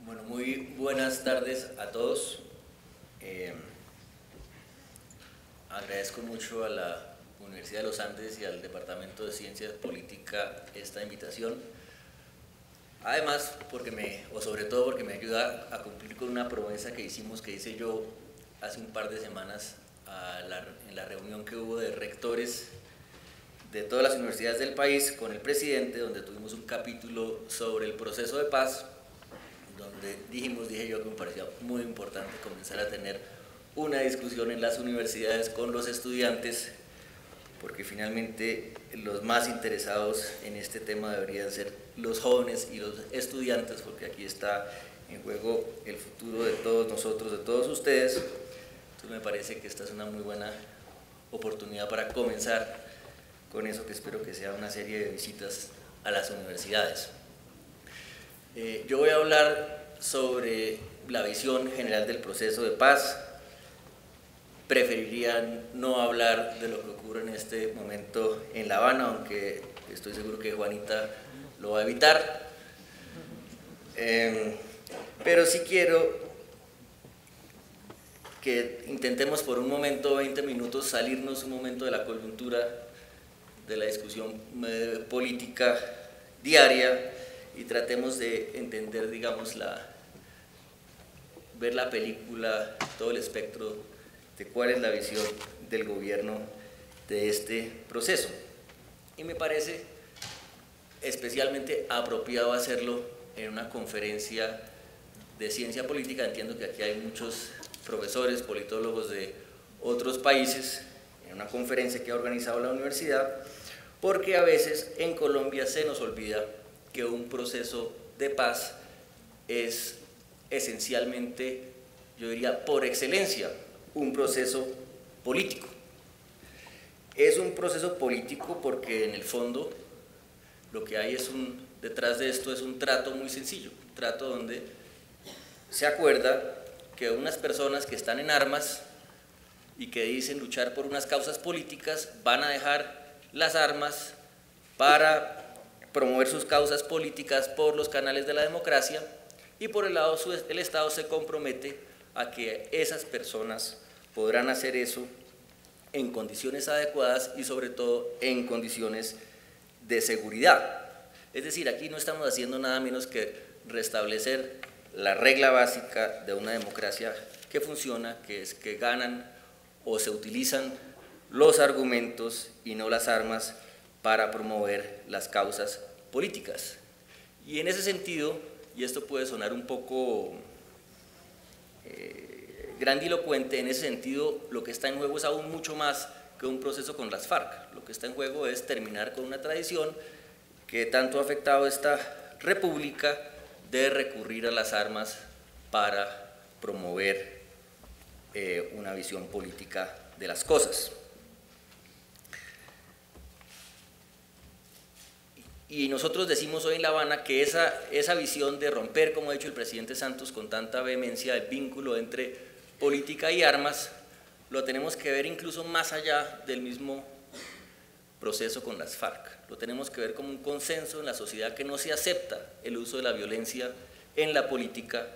Bueno, muy buenas tardes a todos. Agradezco mucho a la Universidad de los Andes y al Departamento de Ciencias Política esta invitación. Además, sobre todo porque me ayuda a cumplir con una promesa que hice yo hace un par de semanas en la reunión que hubo de rectores de todas las universidades del país con el presidente, donde tuvimos un capítulo sobre el proceso de paz, donde dije yo que me parecía muy importante comenzar a tener una discusión en las universidades con los estudiantes, porque finalmente los más interesados en este tema deberían ser los jóvenes y los estudiantes, porque aquí está en juego el futuro de todos nosotros, de todos ustedes. Entonces me parece que esta es una muy buena oportunidad para comenzar con eso que espero que sea una serie de visitas a las universidades. Yo voy a hablar sobre la visión general del proceso de paz. Preferiría no hablar de lo que ocurre en este momento en La Habana, aunque estoy seguro que Juanita lo va a evitar. Pero sí quiero que intentemos por un momento, 20 minutos, salirnos un momento de la coyuntura de la discusión política diaria y tratemos de entender, digamos, ver la película, todo el espectro de cuál es la visión del gobierno de este proceso. Y me parece especialmente apropiado hacerlo en una conferencia de ciencia política. Entiendo que aquí hay muchos profesores, politólogos de otros países, en una conferencia que ha organizado la universidad, porque a veces en Colombia se nos olvida que un proceso de paz es esencialmente, yo diría por excelencia, un proceso político. Es un proceso político porque en el fondo lo que hay detrás de esto es un trato muy sencillo, un trato donde se acuerda que unas personas que están en armas y que dicen luchar por unas causas políticas van a dejar las armas para promover sus causas políticas por los canales de la democracia, y por el lado el Estado se compromete a que esas personas podrán hacer eso en condiciones adecuadas y sobre todo en condiciones de seguridad. Es decir, aquí no estamos haciendo nada menos que restablecer la regla básica de una democracia que funciona, que es que ganan o se utilizan los argumentos y no las armas para promover las causas políticas. Y en ese sentido, y esto puede sonar un poco grandilocuente, en ese sentido lo que está en juego es aún mucho más que un proceso con las FARC. Lo que está en juego es terminar con una tradición que tanto ha afectado a esta república de recurrir a las armas para promover una visión política de las cosas. Y nosotros decimos hoy en La Habana que esa visión de romper, como ha dicho el presidente Santos con tanta vehemencia, el vínculo entre política y armas, lo tenemos que ver incluso más allá del mismo proceso con las FARC. Lo tenemos que ver como un consenso en la sociedad que no se acepta el uso de la violencia en la política,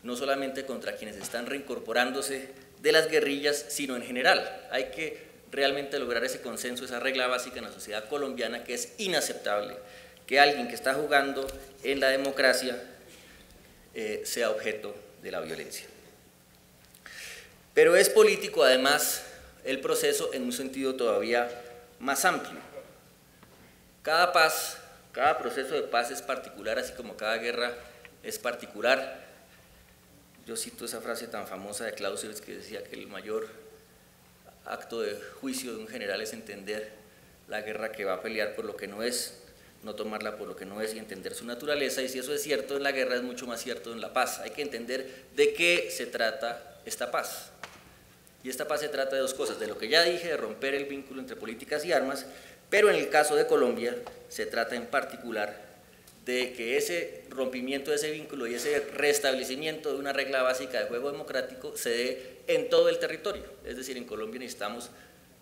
no solamente contra quienes están reincorporándose de las guerrillas, sino en general. Hay que realmente lograr ese consenso, esa regla básica en la sociedad colombiana, que es inaceptable que alguien que está jugando en la democracia sea objeto de la violencia. Pero es político además el proceso en un sentido todavía más amplio. Cada paz, cada proceso de paz es particular, así como cada guerra es particular. Yo cito esa frase tan famosa de Clausewitz que decía que el mayor acto de juicio de un general es entender la guerra que va a pelear por lo que no es, no tomarla por lo que no es y entender su naturaleza. Y si eso es cierto en la guerra, es mucho más cierto en la paz. Hay que entender de qué se trata esta paz. Y esta paz se trata de dos cosas: de lo que ya dije, de romper el vínculo entre políticas y armas, pero en el caso de Colombia se trata en particular de que ese rompimiento de ese vínculo y ese restablecimiento de una regla básica de juego democrático se dé en todo el territorio. Es decir, en Colombia necesitamos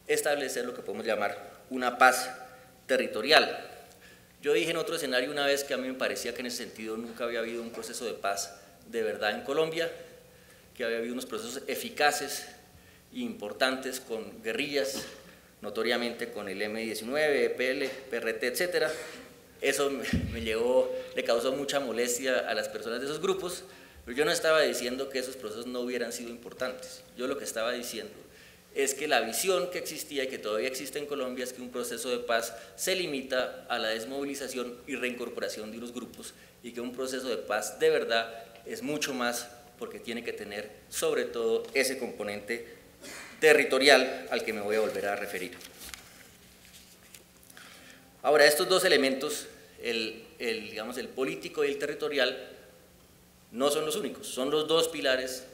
establecer lo que podemos llamar una paz territorial. Yo dije en otro escenario una vez que a mí me parecía que en ese sentido nunca había habido un proceso de paz de verdad en Colombia, que había habido unos procesos eficaces e importantes con guerrillas, notoriamente con el M-19, EPL, PRT, etc. Eso le causó mucha molestia a las personas de esos grupos, pero yo no estaba diciendo que esos procesos no hubieran sido importantes. Yo lo que estaba diciendo es que la visión que existía y que todavía existe en Colombia es que un proceso de paz se limita a la desmovilización y reincorporación de unos grupos, y que un proceso de paz de verdad es mucho más, porque tiene que tener sobre todo ese componente territorial al que me voy a volver a referir. Ahora, estos dos elementos, digamos, el político y el territorial, no son los únicos, son los dos pilares,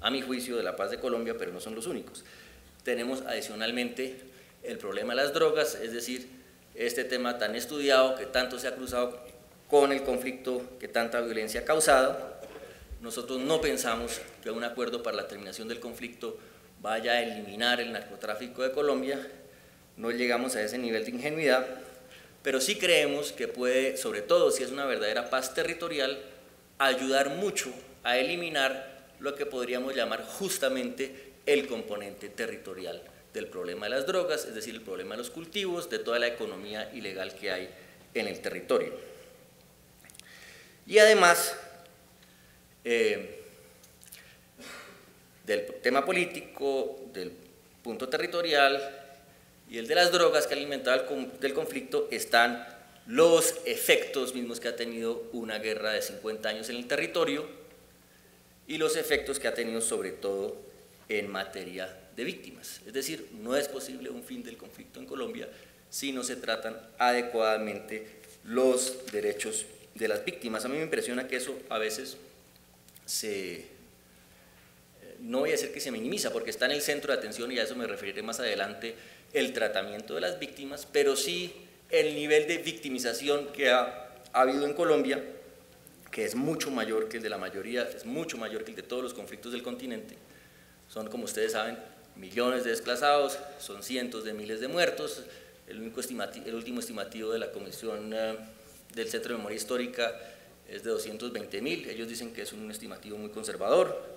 a mi juicio, de la paz de Colombia, pero no son los únicos. Tenemos adicionalmente el problema de las drogas, es decir, este tema tan estudiado que tanto se ha cruzado con el conflicto que tanta violencia ha causado. Nosotros no pensamos que un acuerdo para la terminación del conflicto vaya a eliminar el narcotráfico de Colombia, no llegamos a ese nivel de ingenuidad, pero sí creemos que puede, sobre todo si es una verdadera paz territorial, ayudar mucho a eliminar lo que podríamos llamar justamente el componente territorial del problema de las drogas, es decir, el problema de los cultivos, de toda la economía ilegal que hay en el territorio. Y además, del tema político, del punto territorial y el de las drogas que ha alimentado el conflicto, están los efectos mismos que ha tenido una guerra de 50 años en el territorio y los efectos que ha tenido sobre todo en materia de víctimas. Es decir, no es posible un fin del conflicto en Colombia si no se tratan adecuadamente los derechos de las víctimas. A mí me impresiona que eso a veces no voy a decir que se minimiza, porque está en el centro de atención, y a eso me referiré más adelante, el tratamiento de las víctimas, pero sí el nivel de victimización que ha habido en Colombia, que es mucho mayor que el de la mayoría, es mucho mayor que el de todos los conflictos del continente. Son, como ustedes saben, millones de desplazados, son cientos de miles de muertos. El último estimativo de la Comisión del Centro de Memoria Histórica es de 220.000, ellos dicen que es un estimativo muy conservador.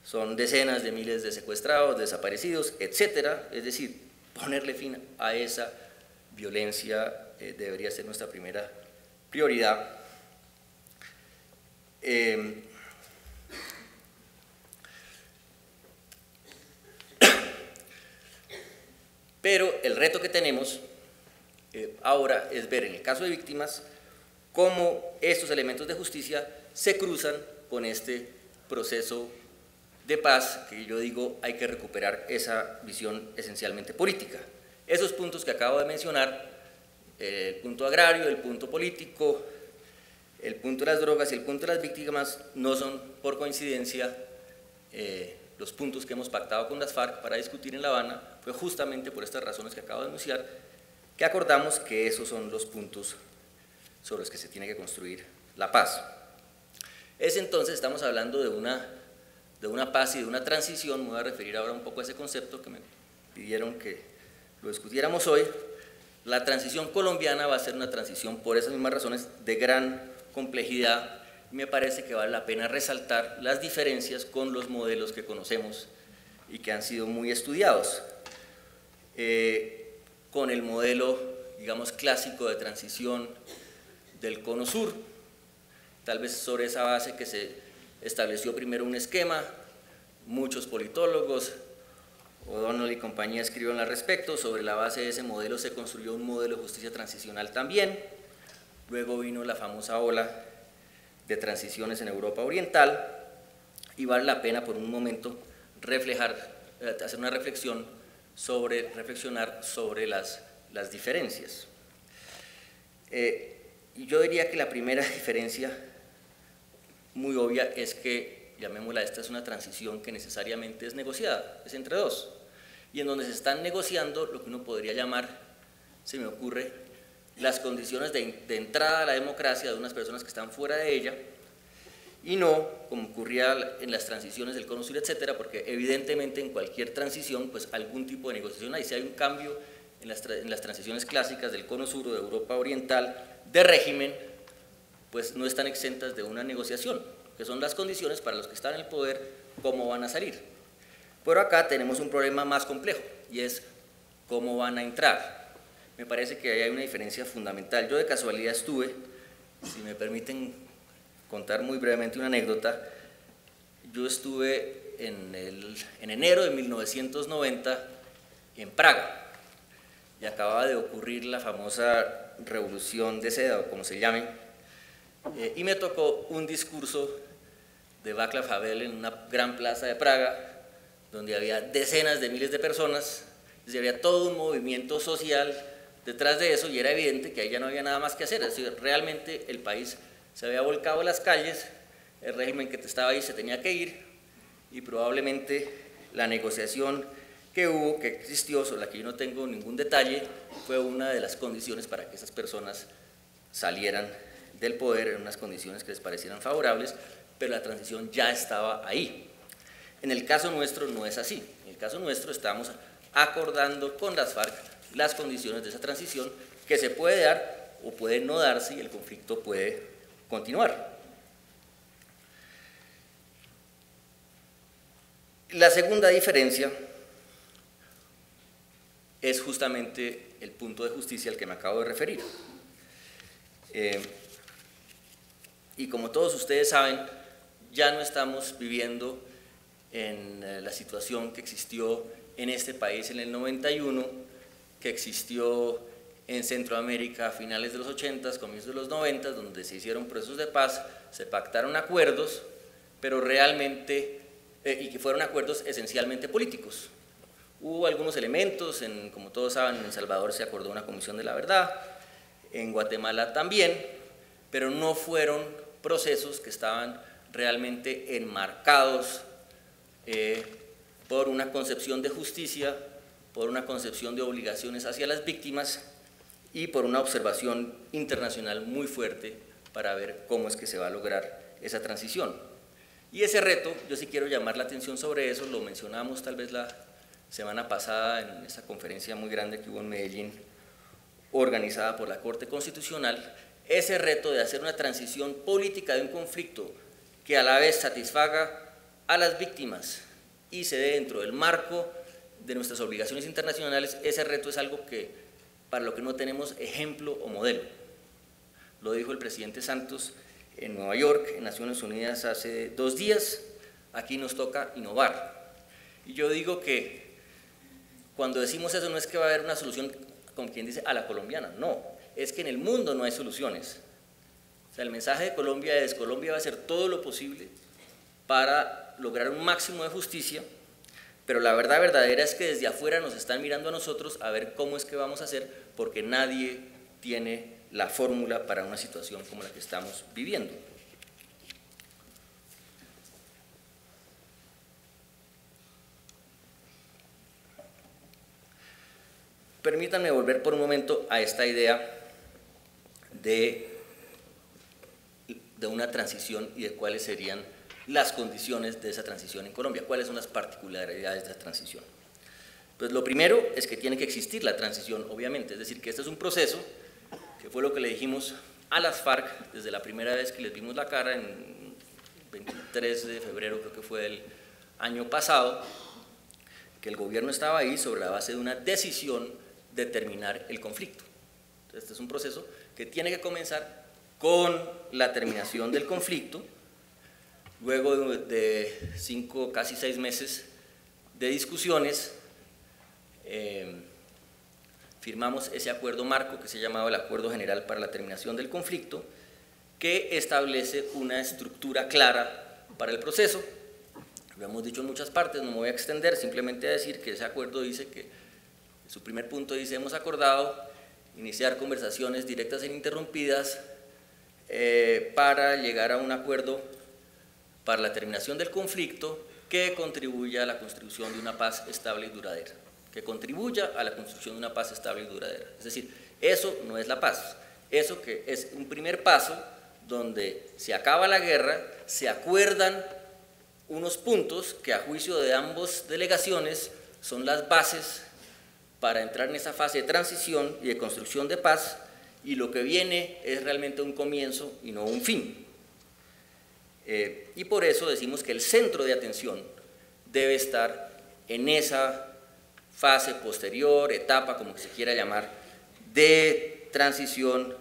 Son decenas de miles de secuestrados, desaparecidos, etcétera. Es decir, ponerle fin a esa violencia debería ser nuestra primera prioridad. Pero el reto que tenemos ahora es ver, en el caso de víctimas, cómo estos elementos de justicia se cruzan con este proceso de paz, que yo digo hay que recuperar esa visión esencialmente política. Esos puntos que acabo de mencionar, el punto agrario, el punto político, el punto de las drogas y el punto de las víctimas, no son por coincidencia los puntos que hemos pactado con las FARC para discutir en La Habana. Fue justamente por estas razones que acabo de anunciar que acordamos que esos son los puntos sobre los que se tiene que construir la paz. Entonces estamos hablando de una paz y de una transición. Me voy a referir ahora un poco a ese concepto que me pidieron que lo discutiéramos hoy. La transición colombiana va a ser una transición, por esas mismas razones, de gran complejidad. Me parece que vale la pena resaltar las diferencias con los modelos que conocemos y que han sido muy estudiados. Con el modelo, digamos, clásico de transición del Cono Sur, tal vez sobre esa base que se estableció primero un esquema, muchos politólogos, O'Donnell y compañía escribieron al respecto. Sobre la base de ese modelo se construyó un modelo de justicia transicional también. Luego vino la famosa ola de transiciones en Europa Oriental, y vale la pena por un momento hacer una reflexionar sobre las diferencias. Y yo diría que la primera diferencia muy obvia es que, llamémosla, esta es una transición que necesariamente es negociada, es entre dos, y en donde se están negociando lo que uno podría llamar, se me ocurre, las condiciones de entrada a la democracia de unas personas que están fuera de ella, y no como ocurría en las transiciones del Cono Sur, etcétera, porque evidentemente en cualquier transición pues algún tipo de negociación hay. Si hay un cambio en las transiciones clásicas del Cono Sur o de Europa Oriental de régimen, pues no están exentas de una negociación, ¿ok? que son las condiciones para los que están en el poder, cómo van a salir. Pero acá tenemos un problema más complejo, y es cómo van a entrar. Me parece que ahí hay una diferencia fundamental. Yo de casualidad estuve, si me permiten contar muy brevemente una anécdota, yo estuve en enero de 1990 en Praga, y acababa de ocurrir la famosa Revolución de Seda, o como se llame, y me tocó un discurso de Václav Havel en una gran plaza de Praga, donde había decenas de miles de personas, y había todo un movimiento social detrás de eso, y era evidente que ahí ya no había nada más que hacer. Es decir, realmente el país se había volcado a las calles, el régimen que estaba ahí se tenía que ir, y probablemente la negociación que hubo, que existió, sobre la que yo no tengo ningún detalle, fue una de las condiciones para que esas personas salieran del poder en unas condiciones que les parecieran favorables, pero la transición ya estaba ahí. En el caso nuestro no es así. En el caso nuestro estamos acordando con las FARC las condiciones de esa transición, que se puede dar o puede no darse, y el conflicto puede continuar. La segunda diferencia es justamente el punto de justicia al que me acabo de referir. Y como todos ustedes saben, ya no estamos viviendo en la situación que existió en este país en el 91, que existió en Centroamérica a finales de los 80, comienzos de los 90, donde se hicieron procesos de paz, se pactaron acuerdos, pero realmente, y que fueron acuerdos esencialmente políticos. Hubo algunos elementos, como todos saben, en El Salvador se acordó una comisión de la verdad, en Guatemala también, pero no fueron procesos que estaban realmente enmarcados por una concepción de justicia, por una concepción de obligaciones hacia las víctimas y por una observación internacional muy fuerte para ver cómo es que se va a lograr esa transición. Y ese reto, yo sí quiero llamar la atención sobre eso, lo mencionamos tal vez la semana pasada en esa conferencia muy grande que hubo en Medellín, organizada por la Corte Constitucional, ese reto de hacer una transición política de un conflicto que a la vez satisfaga a las víctimas y se dé dentro del marco de nuestras obligaciones internacionales, ese reto es algo para lo que no tenemos ejemplo o modelo. Lo dijo el presidente Santos en Nueva York, en Naciones Unidas, hace 2 días. Aquí nos toca innovar. Y yo digo que cuando decimos eso no es que va a haber una solución, como quien dice, a la colombiana, no, es que en el mundo no hay soluciones. O sea, el mensaje de Colombia es: Colombia va a hacer todo lo posible para lograr un máximo de justicia, pero la verdad verdadera es que desde afuera nos están mirando a nosotros a ver cómo es que vamos a hacer, porque nadie tiene la fórmula para una situación como la que estamos viviendo. Permítanme volver por un momento a esta idea de una transición y de cuáles serían las condiciones de esa transición en Colombia, cuáles son las particularidades de esa transición. Pues lo primero es que tiene que existir la transición, obviamente, es decir, que este es un proceso, que fue lo que le dijimos a las FARC desde la primera vez que les vimos la cara, en 23 de febrero creo que fue el año pasado, que el gobierno estaba ahí sobre la base de una decisión de terminar el conflicto. Entonces, este es un proceso que tiene que comenzar con la terminación del conflicto, luego de 5, casi 6 meses de discusiones. Firmamos ese acuerdo marco que se llamaba el Acuerdo General para la Terminación del Conflicto, que establece una estructura clara para el proceso. Lo hemos dicho en muchas partes, no me voy a extender, simplemente a decir que ese acuerdo dice que, su primer punto dice: hemos acordado iniciar conversaciones directas e ininterrumpidas para llegar a un acuerdo para la terminación del conflicto que contribuya a la construcción de una paz estable y duradera. Que contribuya a la construcción de una paz estable y duradera. Es decir, eso no es la paz, eso que es un primer paso donde se acaba la guerra, se acuerdan unos puntos que a juicio de ambas delegaciones son las bases para entrar en esa fase de transición y de construcción de paz, y lo que viene es realmente un comienzo y no un fin. Y por eso decimos que el centro de atención debe estar en esa fase posterior, etapa, como se quiera llamar, de transición,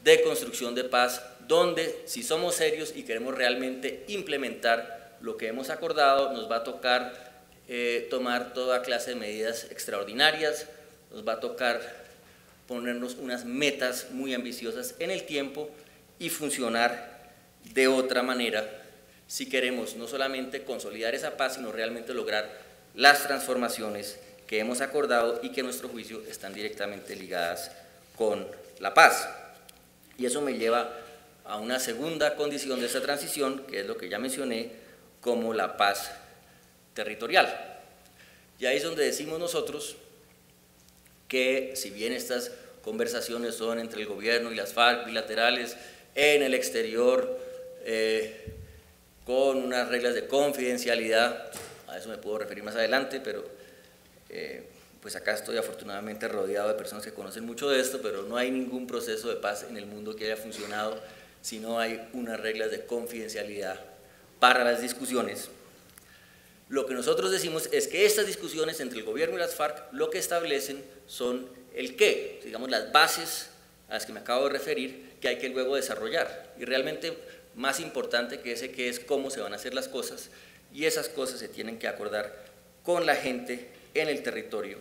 de construcción de paz, donde si somos serios y queremos realmente implementar lo que hemos acordado, nos va a tocar tomar toda clase de medidas extraordinarias, nos va a tocar ponernos unas metas muy ambiciosas en el tiempo y funcionar de otra manera si queremos no solamente consolidar esa paz, sino realmente lograr las transformaciones que hemos acordado y que a nuestro juicio están directamente ligadas con la paz. Y eso me lleva a una segunda condición de esta transición, que es lo que ya mencioné, como la paz territorial. Y ahí es donde decimos nosotros que si bien estas conversaciones son entre el gobierno y las FARC bilaterales en el exterior, con unas reglas de confidencialidad, a eso me puedo referir más adelante, pero pues acá estoy afortunadamente rodeado de personas que conocen mucho de esto, pero no hay ningún proceso de paz en el mundo que haya funcionado si no hay unas reglas de confidencialidad para las discusiones. Lo que nosotros decimos es que estas discusiones entre el gobierno y las FARC lo que establecen son el qué, digamos las bases a las que me acabo de referir, que hay que luego desarrollar. Y realmente más importante que ese qué es cómo se van a hacer las cosas, y esas cosas se tienen que acordar con la gente en el territorio.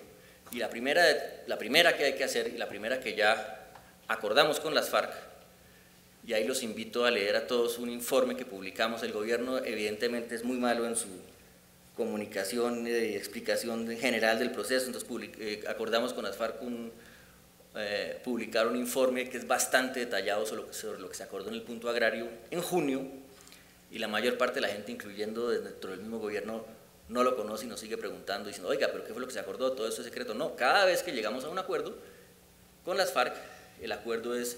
Y la primera que hay que hacer, y la primera que ya acordamos con las FARC, y ahí los invito a leer a todos un informe que publicamos. El gobierno evidentemente es muy malo en su comunicación y explicación general del proceso, entonces acordamos con las FARC publicar un informe que es bastante detallado sobre lo que se acordó en el punto agrario en junio, y la mayor parte de la gente, incluyendo dentro del mismo gobierno, no lo conoce y nos sigue preguntando, diciendo, oiga, ¿pero qué fue lo que se acordó? ¿Todo eso es secreto? No, cada vez que llegamos a un acuerdo con las FARC, el acuerdo es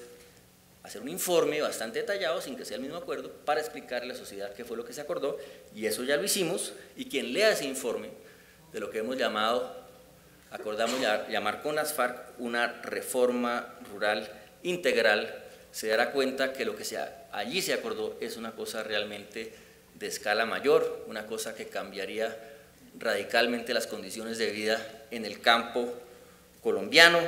hacer un informe bastante detallado, sin que sea el mismo acuerdo, para explicarle a la sociedad qué fue lo que se acordó, y eso ya lo hicimos, y quien lea ese informe de lo que hemos acordamos llamar con las FARC una reforma rural integral, se dará cuenta que lo que allí se acordó es una cosa realmente de escala mayor, una cosa que cambiaría radicalmente las condiciones de vida en el campo colombiano,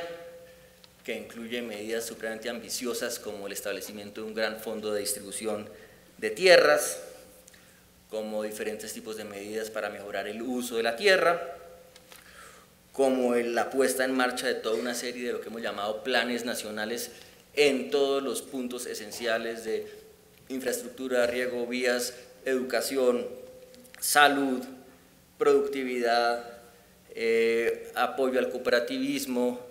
que incluye medidas supremamente ambiciosas como el establecimiento de un gran fondo de distribución de tierras, como diferentes tipos de medidas para mejorar el uso de la tierra, como la puesta en marcha de toda una serie de lo que hemos llamado planes nacionales en todos los puntos esenciales de infraestructura, riego, vías, educación, salud, productividad, apoyo al cooperativismo,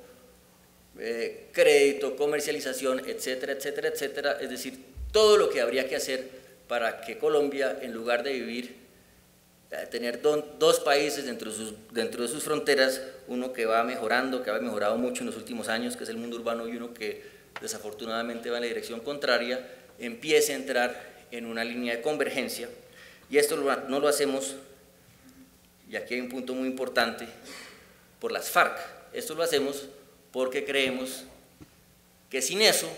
crédito, comercialización, etcétera, etcétera, etcétera. Es decir, todo lo que habría que hacer para que Colombia, en lugar de tener dos países dentro de sus fronteras, uno que va mejorando, que ha mejorado mucho en los últimos años, que es el mundo urbano, y uno que desafortunadamente va en la dirección contraria, empiece a entrar en una línea de convergencia. Y esto no lo hacemos, y aquí hay un punto muy importante, por las FARC. Esto lo hacemos porque creemos que sin eso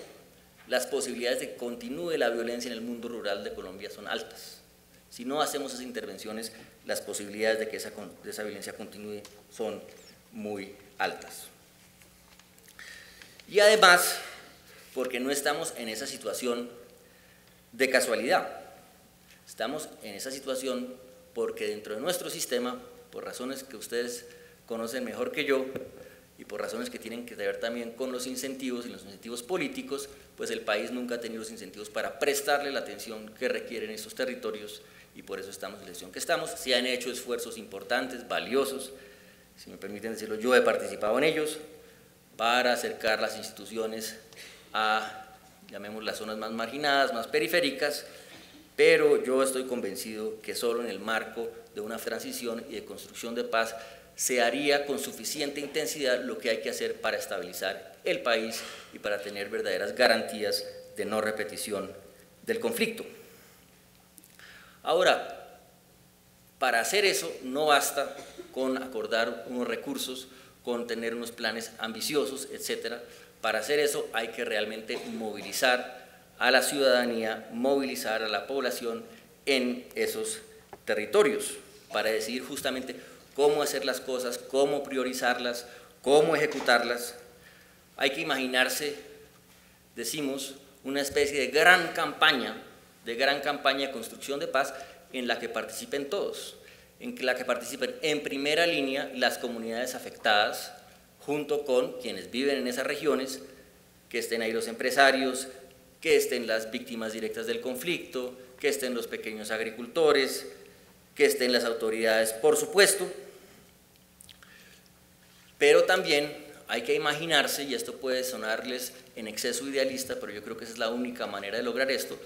las posibilidades de que continúe la violencia en el mundo rural de Colombia son altas. Si no hacemos esas intervenciones, las posibilidades de que esa violencia continúe son muy altas. Y además, porque no estamos en esa situación de casualidad, estamos en esa situación porque dentro de nuestro sistema, por razones que ustedes conocen mejor que yo, y por razones que tienen que ver también con los incentivos y los incentivos políticos, pues el país nunca ha tenido los incentivos para prestarle la atención que requieren estos territorios, y por eso estamos en la situación que estamos. Se han hecho esfuerzos importantes, valiosos, si me permiten decirlo, yo he participado en ellos, para acercar las instituciones a, llamemos las zonas más marginadas, más periféricas, pero yo estoy convencido que solo en el marco de una transición y de construcción de paz se haría con suficiente intensidad lo que hay que hacer para estabilizar el país y para tener verdaderas garantías de no repetición del conflicto. Ahora, para hacer eso no basta con acordar unos recursos, con tener unos planes ambiciosos, etcétera. Para hacer eso hay que realmente movilizar a la ciudadanía, movilizar a la población en esos territorios, para decidir justamente cómo hacer las cosas, cómo priorizarlas, cómo ejecutarlas. Hay que imaginarse, decimos, una especie de gran campaña de construcción de paz en la que participen todos, en la que participen en primera línea las comunidades afectadas, junto con quienes viven en esas regiones, que estén ahí los empresarios, que estén las víctimas directas del conflicto, que estén los pequeños agricultores, que estén las autoridades, por supuesto, pero también hay que imaginarse, y esto puede sonarles en exceso idealista, pero yo creo que esa es la única manera de lograr esto,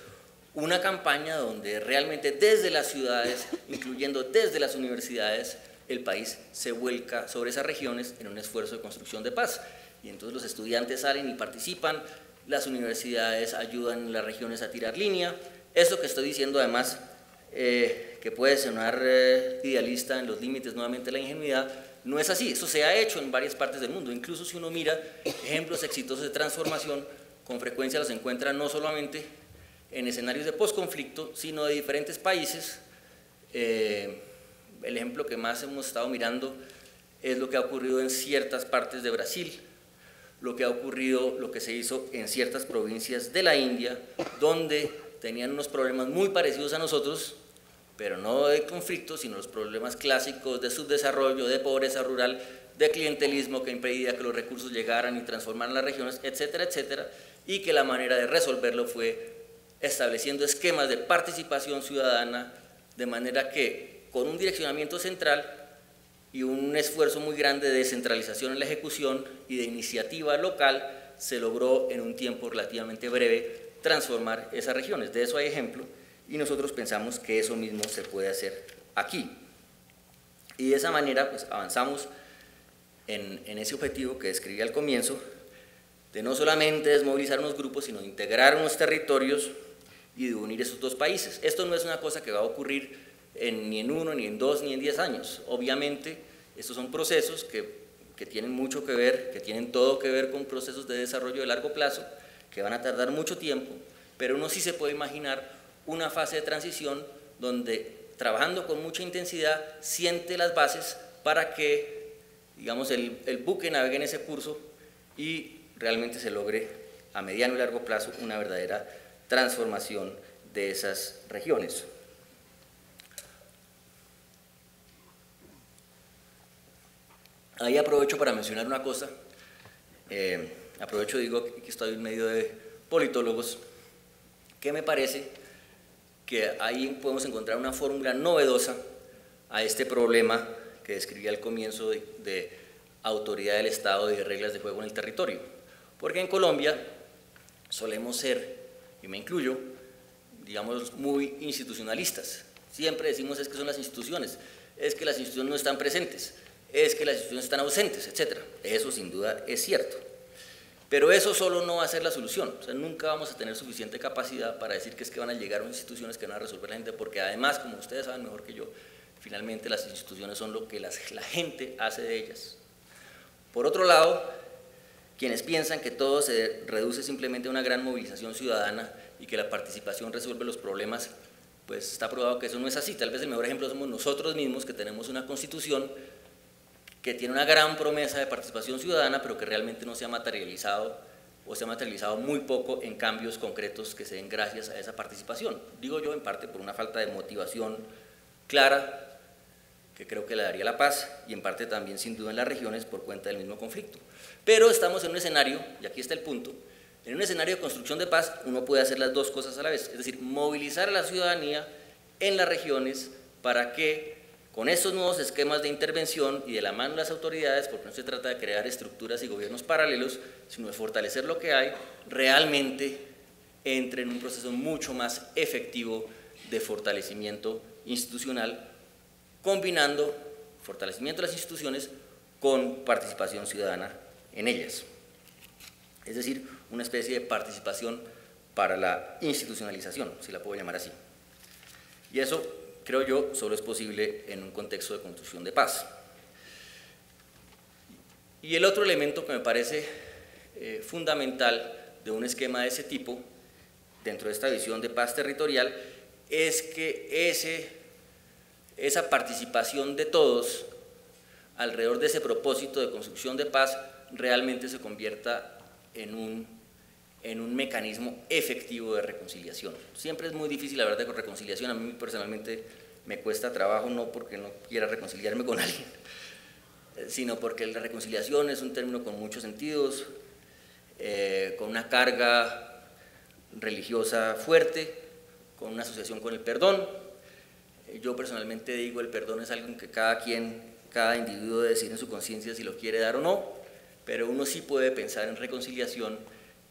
una campaña donde realmente desde las ciudades, incluyendo desde las universidades, el país se vuelca sobre esas regiones en un esfuerzo de construcción de paz. Y entonces los estudiantes salen y participan, las universidades ayudan en las regiones a tirar línea. Esto que estoy diciendo además, que puede sonar idealista en los límites nuevamente de la ingenuidad, no es así. Eso se ha hecho en varias partes del mundo. Incluso si uno mira ejemplos exitosos de transformación, con frecuencia los encuentra no solamente en escenarios de posconflicto, sino de diferentes países. El ejemplo que más hemos estado mirando es lo que ha ocurrido en ciertas partes de Brasil, lo que ha ocurrido, lo que se hizo en ciertas provincias de la India, donde tenían unos problemas muy parecidos a nosotros, pero no de conflicto, sino los problemas clásicos de subdesarrollo, de pobreza rural, de clientelismo que impedía que los recursos llegaran y transformaran las regiones, etcétera, etcétera, y que la manera de resolverlo fue estableciendo esquemas de participación ciudadana, de manera que con un direccionamiento central y un esfuerzo muy grande de descentralización en la ejecución y de iniciativa local, se logró en un tiempo relativamente breve transformar esas regiones. De eso hay ejemplo, y nosotros pensamos que eso mismo se puede hacer aquí. Y de esa manera pues avanzamos en ese objetivo que describí al comienzo, de no solamente desmovilizar unos grupos, sino de integrar unos territorios y de unir esos dos países. Esto no es una cosa que va a ocurrir ni en 1, ni en 2, ni en 10 años. Obviamente, estos son procesos que tienen mucho que ver, que tienen todo que ver con procesos de desarrollo de largo plazo, que van a tardar mucho tiempo, pero uno sí se puede imaginar una fase de transición donde, trabajando con mucha intensidad, siente las bases para que, digamos, el buque navegue en ese curso y realmente se logre a mediano y largo plazo una verdadera transformación de esas regiones. Ahí aprovecho para mencionar una cosa, aprovecho, digo, que estoy en medio de politólogos, que me parece que ahí podemos encontrar una fórmula novedosa a este problema que describí al comienzo de autoridad del Estado y de reglas de juego en el territorio. Porque en Colombia solemos ser, y me incluyo, digamos, muy institucionalistas. Siempre decimos es que son las instituciones, es que las instituciones no están presentes, es que las instituciones están ausentes, etc. Eso sin duda es cierto. Pero eso solo no va a ser la solución. O sea, nunca vamos a tener suficiente capacidad para decir que es que van a llegar unas instituciones que van a resolver la gente, porque además, como ustedes saben mejor que yo, finalmente las instituciones son lo que la gente hace de ellas. Por otro lado, quienes piensan que todo se reduce simplemente a una gran movilización ciudadana y que la participación resuelve los problemas, pues está probado que eso no es así. Tal vez el mejor ejemplo somos nosotros mismos, que tenemos una constitución que tiene una gran promesa de participación ciudadana, pero que realmente no se ha materializado, o se ha materializado muy poco en cambios concretos que se den gracias a esa participación. Digo yo, en parte por una falta de motivación clara, que creo que le daría la paz, y en parte también sin duda en las regiones por cuenta del mismo conflicto. Pero estamos en un escenario, y aquí está el punto, en un escenario de construcción de paz uno puede hacer las dos cosas a la vez, es decir, movilizar a la ciudadanía en las regiones para que con estos nuevos esquemas de intervención y de la mano de las autoridades, porque no se trata de crear estructuras y gobiernos paralelos, sino de fortalecer lo que hay, realmente entre en un proceso mucho más efectivo de fortalecimiento institucional, combinando fortalecimiento de las instituciones con participación ciudadana en ellas. Es decir, una especie de participación para la institucionalización, si la puedo llamar así. Y eso, creo yo, solo es posible en un contexto de construcción de paz. Y el otro elemento que me parece fundamental de un esquema de ese tipo, dentro de esta visión de paz territorial, es que esa participación de todos alrededor de ese propósito de construcción de paz realmente se convierta en un mecanismo efectivo de reconciliación. Siempre es muy difícil hablar de reconciliación, a mí personalmente me cuesta trabajo, no porque no quiera reconciliarme con alguien, sino porque la reconciliación es un término con muchos sentidos, con una carga religiosa fuerte, con una asociación con el perdón. Yo personalmente digo, el perdón es algo que cada individuo debe decir en su conciencia si lo quiere dar o no, pero uno sí puede pensar en reconciliación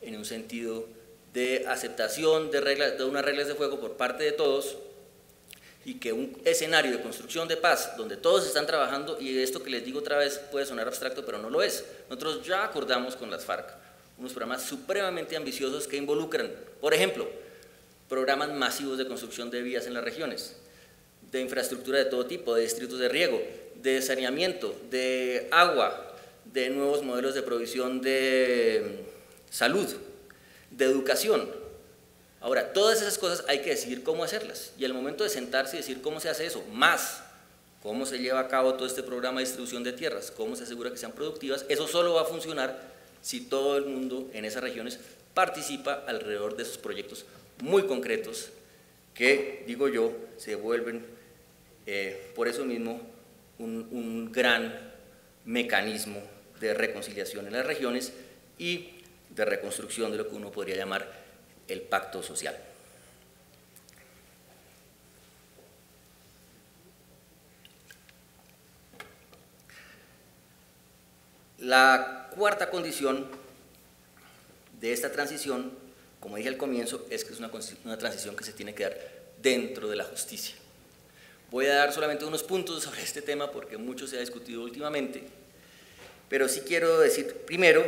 en un sentido de aceptación de unas reglas de juego por parte de todos, y que un escenario de construcción de paz donde todos están trabajando, y esto que les digo otra vez puede sonar abstracto pero no lo es. Nosotros ya acordamos con las FARC unos programas supremamente ambiciosos que involucran, por ejemplo, programas masivos de construcción de vías en las regiones, de infraestructura de todo tipo, de distritos de riego, de saneamiento, de agua, de nuevos modelos de provisión de salud, de educación. Ahora, todas esas cosas hay que decidir cómo hacerlas, y al momento de sentarse y decir cómo se hace eso, más cómo se lleva a cabo todo este programa de distribución de tierras, cómo se asegura que sean productivas, eso solo va a funcionar si todo el mundo en esas regiones participa alrededor de esos proyectos muy concretos que, digo yo, se vuelven por eso mismo un gran mecanismo de reconciliación en las regiones y de reconstrucción de lo que uno podría llamar el pacto social. La cuarta condición de esta transición, como dije al comienzo, es que es una transición que se tiene que dar dentro de la justicia. Voy a dar solamente unos puntos sobre este tema porque mucho se ha discutido últimamente, pero sí quiero decir primero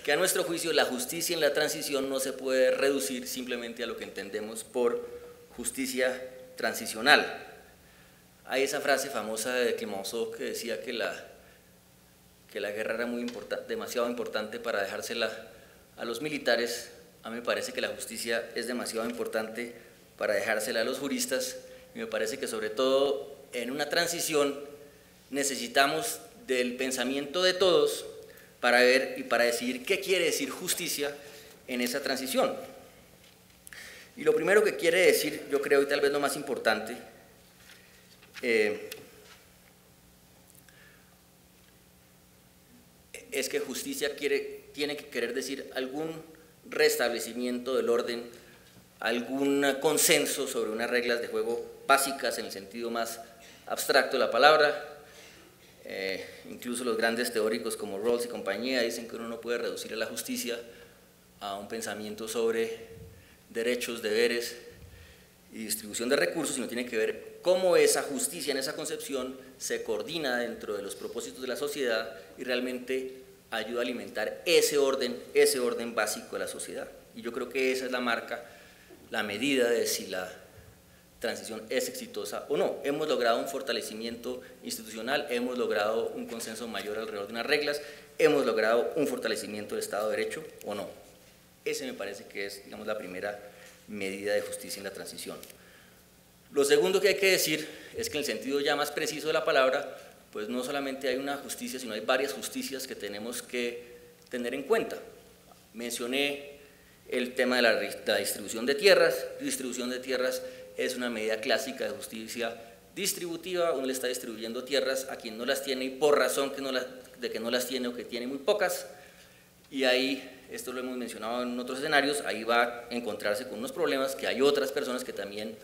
que a nuestro juicio la justicia en la transición no se puede reducir simplemente a lo que entendemos por justicia transicional. Hay esa frase famosa de Clemenceau que decía que la guerra era demasiado importante para dejársela a los militares. A mí me parece que la justicia es demasiado importante para dejársela a los juristas, y me parece que sobre todo en una transición necesitamos del pensamiento de todos para ver y para decidir qué quiere decir justicia en esa transición. Y lo primero que quiere decir, yo creo, y tal vez lo más importante, es que justicia tiene que querer decir algún restablecimiento del orden, algún consenso sobre unas reglas de juego básicas en el sentido más abstracto de la palabra. Incluso los grandes teóricos como Rawls y compañía dicen que uno no puede reducir a la justicia a un pensamiento sobre derechos, deberes y distribución de recursos, sino tiene que ver cómo esa justicia en esa concepción se coordina dentro de los propósitos de la sociedad y realmente ayuda a alimentar ese orden básico de la sociedad. Y yo creo que esa es la marca, la medida de si la transición es exitosa o no. Hemos logrado un fortalecimiento institucional, hemos logrado un consenso mayor alrededor de unas reglas, hemos logrado un fortalecimiento del Estado de Derecho o no. Ese me parece que es, digamos, la primera medida de justicia en la transición. Lo segundo que hay que decir es que en el sentido ya más preciso de la palabra, pues no solamente hay una justicia, sino hay varias justicias que tenemos que tener en cuenta. Mencioné el tema de la distribución de tierras. Distribución de tierras es una medida clásica de justicia distributiva. Uno le está distribuyendo tierras a quien no las tiene y por razón de que no las tiene o que tiene muy pocas. Y ahí, esto lo hemos mencionado en otros escenarios, ahí va a encontrarse con unos problemas que hay otras personas que también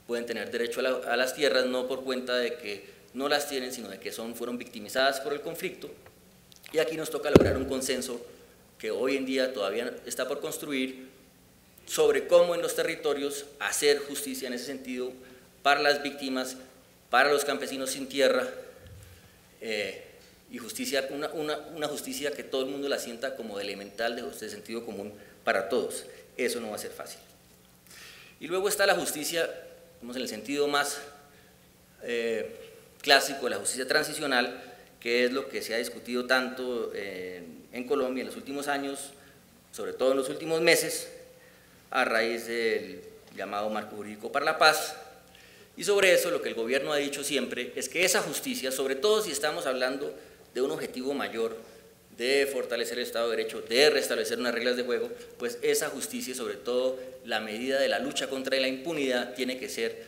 pueden tener derecho a las tierras, no por cuenta de que no las tienen, sino de que fueron victimizadas por el conflicto. Y aquí nos toca lograr un consenso que hoy en día todavía está por construir sobre cómo en los territorios hacer justicia en ese sentido para las víctimas, para los campesinos sin tierra, y justicia, una justicia que todo el mundo la sienta como elemental de sentido común para todos. Eso no va a ser fácil. Y luego está la justicia, en el sentido más clásico de la justicia transicional, que es lo que se ha discutido tanto en Colombia en los últimos años, sobre todo en los últimos meses, a raíz del llamado Marco Jurídico para la Paz, y sobre eso lo que el gobierno ha dicho siempre es que esa justicia, sobre todo si estamos hablando de un objetivo mayor, de fortalecer el Estado de Derecho, de restablecer unas reglas de juego, pues esa justicia y sobre todo la medida de la lucha contra la impunidad tiene que ser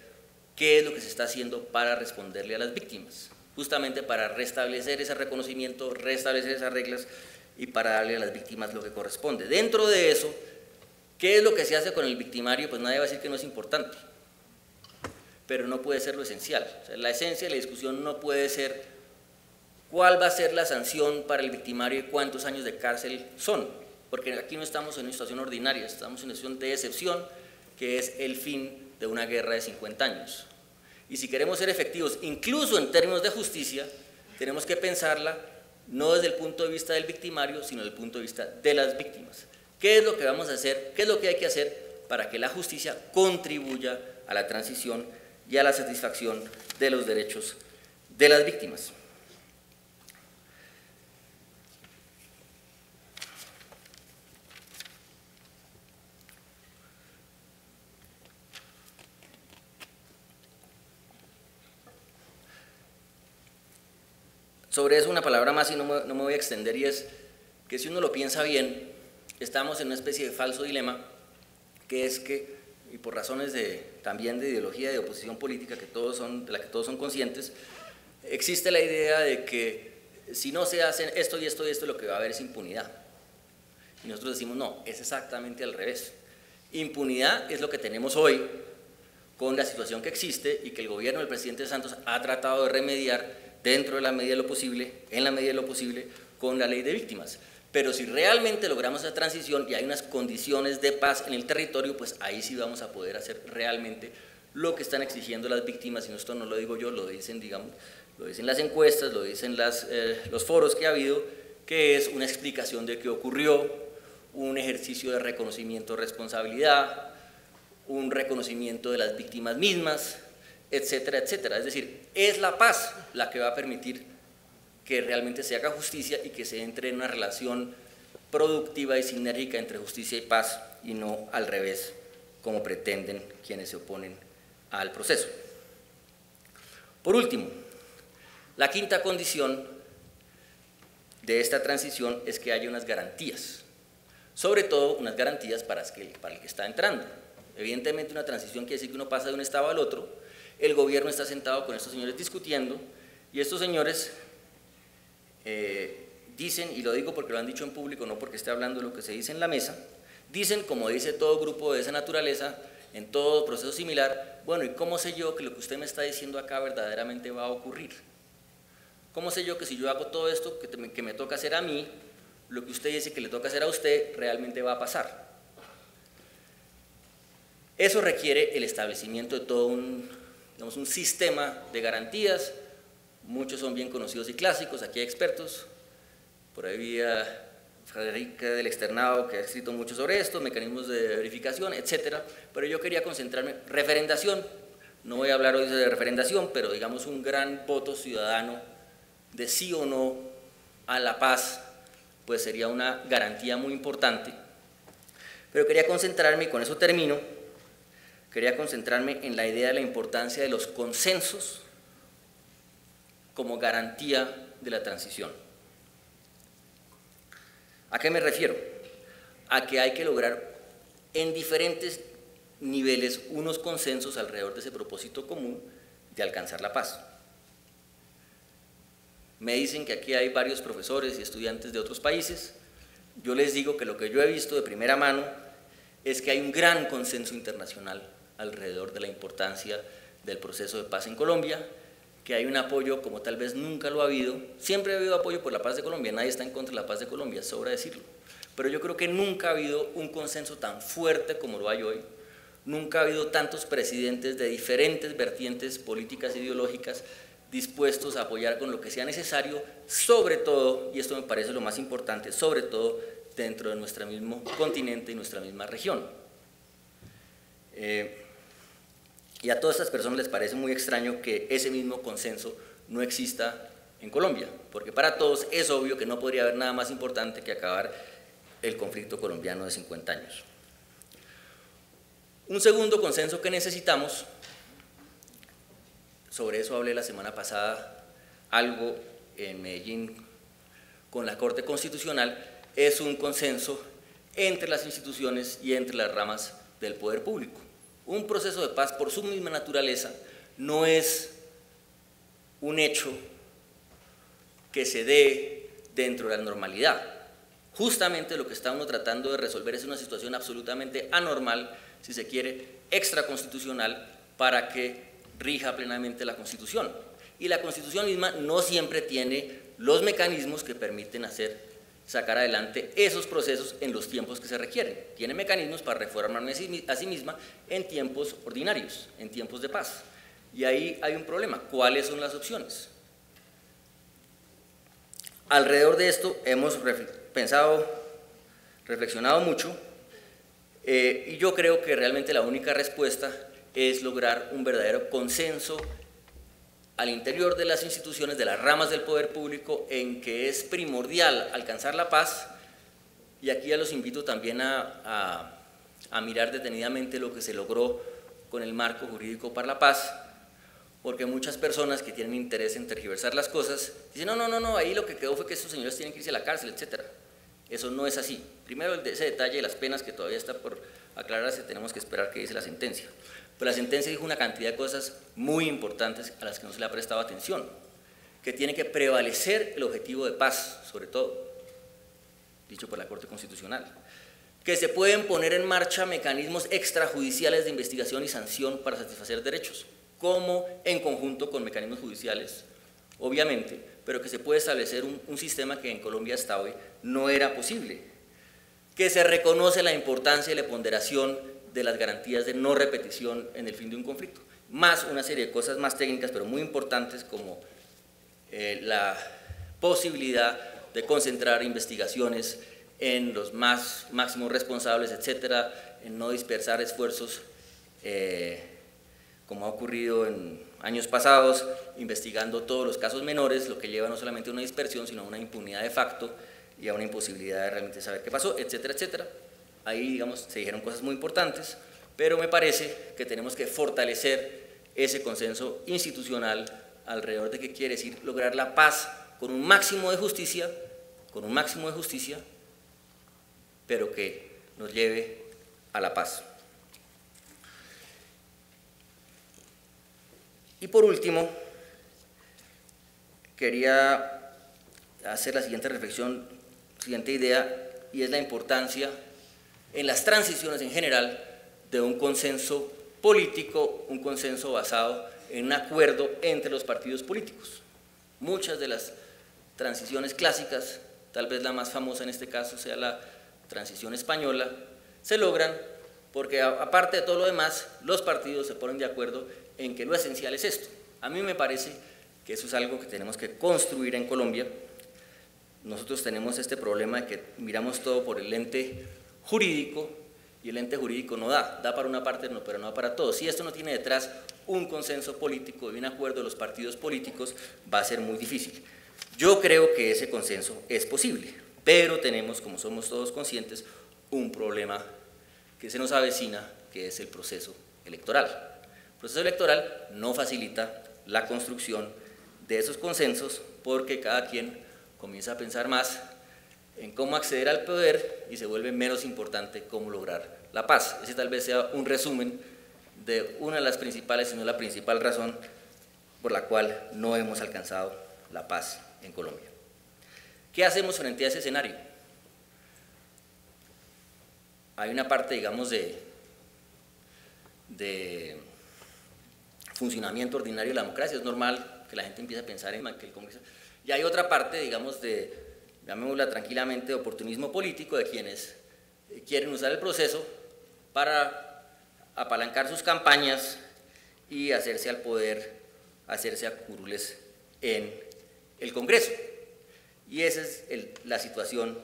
qué es lo que se está haciendo para responderle a las víctimas, justamente para restablecer ese reconocimiento, restablecer esas reglas y para darle a las víctimas lo que corresponde. Dentro de eso, ¿qué es lo que se hace con el victimario? Pues nadie va a decir que no es importante, pero no puede ser lo esencial. O sea, la esencia de la discusión no puede ser cuál va a ser la sanción para el victimario y cuántos años de cárcel son, porque aquí no estamos en una situación ordinaria, estamos en una situación de excepción, que es el fin de una guerra de 50 años. Y si queremos ser efectivos, incluso en términos de justicia, tenemos que pensarla no desde el punto de vista del victimario, sino desde el punto de vista de las víctimas. ¿Qué es lo que vamos a hacer? ¿Qué es lo que hay que hacer para que la justicia contribuya a la transición y a la satisfacción de los derechos de las víctimas? Sobre eso una palabra más y no me voy a extender, y es que si uno lo piensa bien, estamos en una especie de falso dilema, que es que, y por razones también de ideología, de oposición política, de la que todos son conscientes, existe la idea de que si no se hacen esto y esto y esto, lo que va a haber es impunidad. Y nosotros decimos, no, es exactamente al revés. Impunidad es lo que tenemos hoy con la situación que existe y que el gobierno del presidente Santos ha tratado de remediar dentro de la medida de lo posible, en la medida de lo posible, con la ley de víctimas. Pero si realmente logramos esa transición y hay unas condiciones de paz en el territorio, pues ahí sí vamos a poder hacer realmente lo que están exigiendo las víctimas, y esto no lo digo yo, lo dicen, digamos, lo dicen las encuestas, lo dicen los foros que ha habido, que es una explicación de qué ocurrió, un ejercicio de reconocimiento de responsabilidad, un reconocimiento de las víctimas mismas, etcétera, etcétera. Es decir, es la paz la que va a permitir que realmente se haga justicia y que se entre en una relación productiva y sinérgica entre justicia y paz, y no al revés, como pretenden quienes se oponen al proceso. Por último, la quinta condición de esta transición es que haya unas garantías, sobre todo unas garantías para el que está entrando. Evidentemente una transición quiere decir que uno pasa de un estado al otro. El gobierno está sentado con estos señores discutiendo, y estos señores dicen, y lo digo porque lo han dicho en público, no porque esté hablando de lo que se dice en la mesa, dicen, como dice todo grupo de esa naturaleza, en todo proceso similar, bueno, ¿y cómo sé yo que lo que usted me está diciendo acá verdaderamente va a ocurrir? ¿Cómo sé yo que si yo hago todo esto que me toca hacer a mí, lo que usted dice que le toca hacer a usted realmente va a pasar? Eso requiere el establecimiento de todo un sistema de garantías. Muchos son bien conocidos y clásicos, aquí hay expertos, por ahí había Frederica del Externado que ha escrito mucho sobre esto, mecanismos de verificación, etcétera, pero yo quería concentrarme, referendación, no voy a hablar hoy de referendación, pero digamos un gran voto ciudadano de sí o no a la paz, pues sería una garantía muy importante, pero quería concentrarme, y con eso termino, quería concentrarme en la idea de la importancia de los consensos como garantía de la transición. ¿A qué me refiero? A que hay que lograr en diferentes niveles unos consensos alrededor de ese propósito común de alcanzar la paz. Me dicen que aquí hay varios profesores y estudiantes de otros países. Yo les digo que lo que yo he visto de primera mano es que hay un gran consenso internacional alrededor de la importancia del proceso de paz en Colombia, que hay un apoyo como tal vez nunca lo ha habido. Siempre ha habido apoyo por la paz de Colombia, nadie está en contra de la paz de Colombia, sobra decirlo, pero yo creo que nunca ha habido un consenso tan fuerte como lo hay hoy, nunca ha habido tantos presidentes de diferentes vertientes políticas e ideológicas dispuestos a apoyar con lo que sea necesario, sobre todo, y esto me parece lo más importante, sobre todo dentro de nuestro mismo continente y nuestra misma región. Y a todas estas personas les parece muy extraño que ese mismo consenso no exista en Colombia, porque para todos es obvio que no podría haber nada más importante que acabar el conflicto colombiano de 50 años. Un segundo consenso que necesitamos, sobre eso hablé la semana pasada algo en Medellín con la Corte Constitucional, es un consenso entre las instituciones y entre las ramas del poder público. Un proceso de paz, por su misma naturaleza, no es un hecho que se dé dentro de la normalidad. Justamente lo que está uno tratando de resolver es una situación absolutamente anormal, si se quiere, extraconstitucional, para que rija plenamente la Constitución. Y la Constitución misma no siempre tiene los mecanismos que permiten sacar adelante esos procesos en los tiempos que se requieren. Tiene mecanismos para reformarme a sí misma en tiempos ordinarios, en tiempos de paz. Y ahí hay un problema. ¿Cuáles son las opciones? Alrededor de esto hemos reflexionado mucho, y yo creo que realmente la única respuesta es lograr un verdadero consenso al interior de las instituciones, de las ramas del poder público, en que es primordial alcanzar la paz. Y aquí ya los invito también a mirar detenidamente lo que se logró con el marco jurídico para la paz, porque muchas personas que tienen interés en tergiversar las cosas dicen, no, ahí lo que quedó fue que estos señores tienen que irse a la cárcel, etc. Eso no es así. Primero, ese detalle de las penas, que todavía está por aclararse, tenemos que esperar que dice la sentencia. Pero la sentencia dijo una cantidad de cosas muy importantes a las que no se le ha prestado atención, que tiene que prevalecer el objetivo de paz, sobre todo, dicho por la Corte Constitucional, que se pueden poner en marcha mecanismos extrajudiciales de investigación y sanción para satisfacer derechos, como en conjunto con mecanismos judiciales, obviamente, pero que se puede establecer un sistema que en Colombia hasta hoy no era posible, que se reconoce la importancia y la ponderación de las garantías de no repetición en el fin de un conflicto, más una serie de cosas más técnicas, pero muy importantes, como la posibilidad de concentrar investigaciones en los máximos responsables, etcétera, en no dispersar esfuerzos, como ha ocurrido en años pasados, investigando todos los casos menores, lo que lleva no solamente a una dispersión, sino a una impunidad de facto y a una imposibilidad de realmente saber qué pasó, etcétera, etcétera. Ahí, digamos, se dijeron cosas muy importantes, pero me parece que tenemos que fortalecer ese consenso institucional alrededor de qué quiere decir lograr la paz con un máximo de justicia, pero que nos lleve a la paz. Y por último, quería hacer la siguiente reflexión, siguiente idea, y es la importancia en las transiciones en general de un consenso político, un consenso basado en un acuerdo entre los partidos políticos. Muchas de las transiciones clásicas, tal vez la más famosa en este caso sea la transición española, se logran porque, aparte de todo lo demás, los partidos se ponen de acuerdo en que lo esencial es esto. A mí me parece que eso es algo que tenemos que construir en Colombia. Nosotros tenemos este problema de que miramos todo por el lente jurídico, y el ente jurídico no da para una parte, pero no da para todos. Si esto no tiene detrás un consenso político y un acuerdo de los partidos políticos, va a ser muy difícil. Yo creo que ese consenso es posible, pero tenemos, como somos todos conscientes, un problema que se nos avecina, que es el proceso electoral. El proceso electoral no facilita la construcción de esos consensos, porque cada quien comienza a pensar más en cómo acceder al poder y se vuelve menos importante cómo lograr la paz. Ese tal vez sea un resumen de una de las principales, si no la principal razón por la cual no hemos alcanzado la paz en Colombia. ¿Qué hacemos frente a ese escenario? Hay una parte, digamos, de funcionamiento ordinario de la democracia. Es normal que la gente empiece a pensar en que el Congreso… Y hay otra parte, digamos, llamémosla tranquilamente, oportunismo político, de quienes quieren usar el proceso para apalancar sus campañas y hacerse al poder, hacerse a curules en el Congreso. Y esa es la situación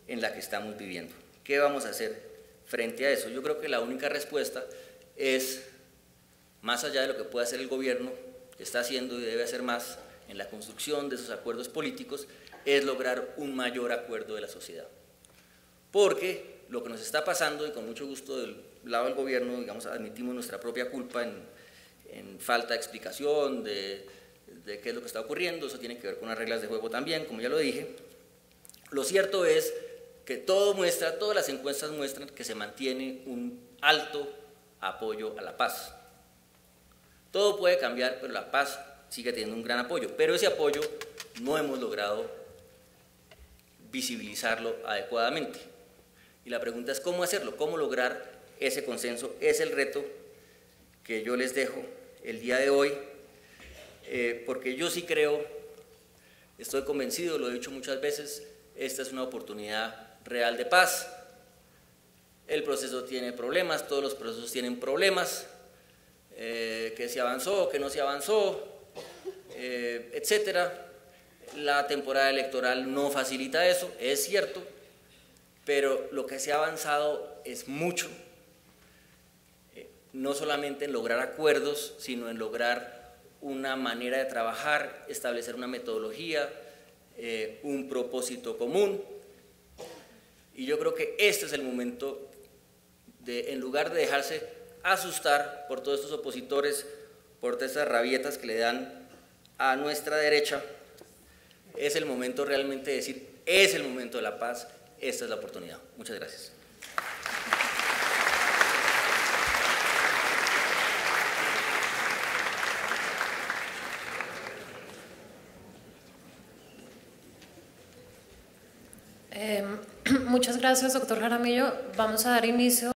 en la que estamos viviendo. ¿Qué vamos a hacer frente a eso? Yo creo que la única respuesta es, más allá de lo que puede hacer el gobierno, que está haciendo y debe hacer más en la construcción de esos acuerdos políticos, es lograr un mayor acuerdo de la sociedad. Porque lo que nos está pasando, y con mucho gusto lado del gobierno, digamos, admitimos nuestra propia culpa en falta de explicación de qué es lo que está ocurriendo. Eso tiene que ver con las reglas de juego también, como ya lo dije. Lo cierto es que todas las encuestas muestran que se mantiene un alto apoyo a la paz. Todo puede cambiar, pero la paz sigue teniendo un gran apoyo, pero ese apoyo no hemos logrado visibilizarlo adecuadamente. Y la pregunta es cómo hacerlo, cómo lograr ese consenso. Es el reto que yo les dejo el día de hoy, porque yo sí creo, estoy convencido, lo he dicho muchas veces, esta es una oportunidad real de paz. El proceso tiene problemas, todos los procesos tienen problemas, que se avanzó, que no se avanzó, etcétera. La temporada electoral no facilita eso, es cierto, pero lo que se ha avanzado es mucho, no solamente en lograr acuerdos, sino en lograr una manera de trabajar, establecer una metodología, un propósito común. Y yo creo que este es el momento de, en lugar de dejarse asustar por todos estos opositores, por todas estas rabietas que le dan a nuestra derecha, es el momento realmente de decir, es el momento de la paz, esta es la oportunidad. Muchas gracias. Muchas gracias, doctor Jaramillo. Vamos a dar inicio